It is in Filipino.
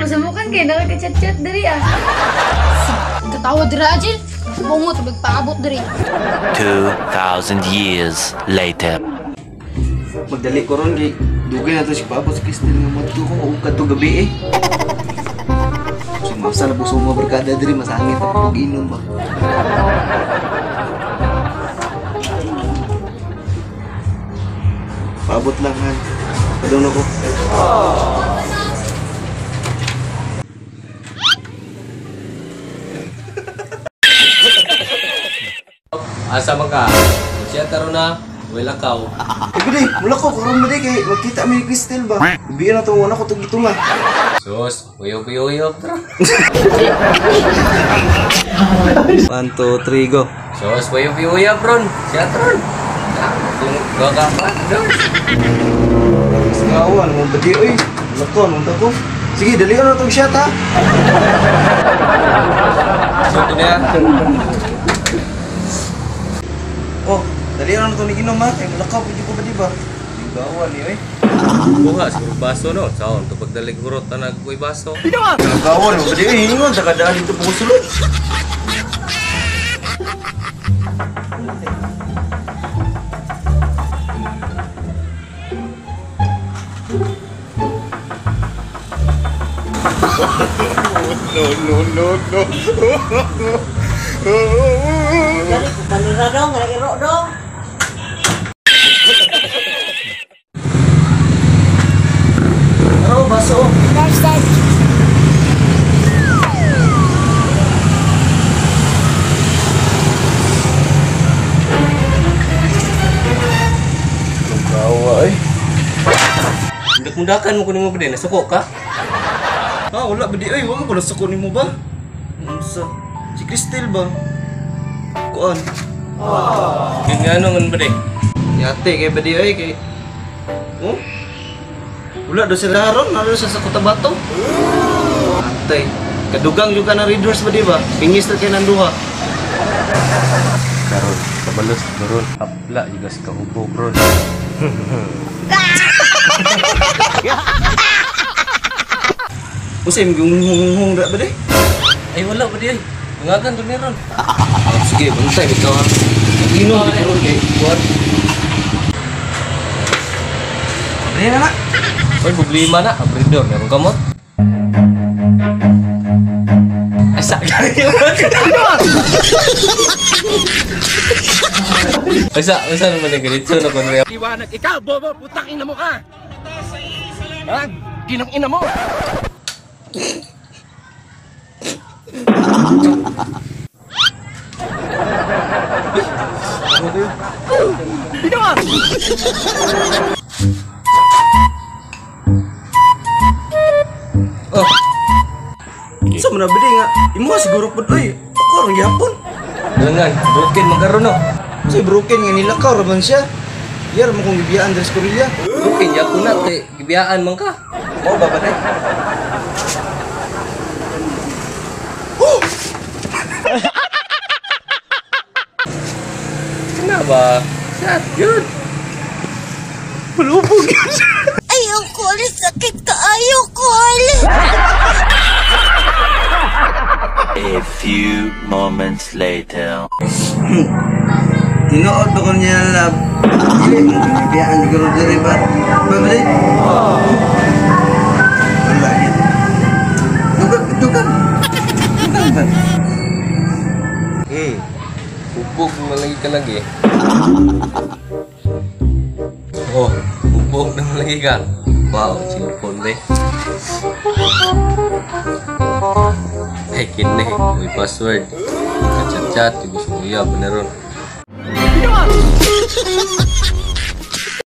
Masubukan kayo nakaka-chat-chat dari ah. Ketawa diri aja. Bungot paabot diri. 2,000 years later. Magdali ko ron, dugay na to si Papa sa Kristel nga magto ko maugad to gabi eh. Sumapsa na po sa mga barkada diri, masangit at mag-inom ba. Paabot lang han. Padong ako. Asa man ka? Siya taro na, wala ka. Gede, mula ko karon mo kay magkita mi ni Kristel ba. Biyan na to wala ko tug itunga. Sus, uyog. 1 2 3 go. Sus, uyog, bron. Siya taro. Kung gak ka pa, Ngawan mo bedi oy. Lakon mo ko. Sige, dali na tong shot ha. Suto niya. Oh, dali na to ni ginom ha. Kay lakaw pud ko ba di ba? Gawa ni oy. Buha, siguro baso no. Saon, to pagdalik gurot na nagkuy baso. Gawa mo bedi oy. Ingon sa kadaan dito po sulod. No. Dari panira dong, iro dong. Ano baso? Dad. Gawa eh. Mundak-mundakan mo kunin mo pwede, nasuko ka? Ah, wala ba di ay, wala ko nasuko nimo ba? Unsa? Si Kristel ba? Kuan. Yun nga naman ba de? Yate kay ba di ay kay. Oh? Wala do sila haron, nalo sa Cotabato. Atay, kadugang juga na readers ba di ba? Pingis na kay nanduha. Karon, kabalos karon. Apla juga sa kaubo bro. Usay yung ba di? Ay wala ba di ay? Tungagan to ni ron. Sige, bantay bitaw ha. Inom ni ron kay kuan. Ano na na? Oy, problema na, abridor, meron kamot. Asa gani naman. Asa naman ang ganito na kung rin. Iwanag, ikaw, bobo, putang ina mo ka! Ha? Ginang ina mo! Binawa! Oh. Sa mana beli nga? Imo siguro pud oy. Ako orang gyapon. Dengan, broken magkaroon no. Say broken nga nilakaw ra man siya. Yar mo kung gibiyaan Andres Corilla. Broken, ya na, kay gibiyaan man ka. Mau ba ba day? Kenapa? Sad, good. Malupog yun. Ayoko, sakit ka, ayoko. A few moments later. Tinuod ba ko niya lab? Dili mo kung gibiyaan siguro diri ba? Ba ba day? Wala yun. Dugan. Bubog mo lagi. Oh, bubog na lagi ka. Wow, cellphone deh. Eh, kini, may password. Chat-chat, gusto ko iya, beneran.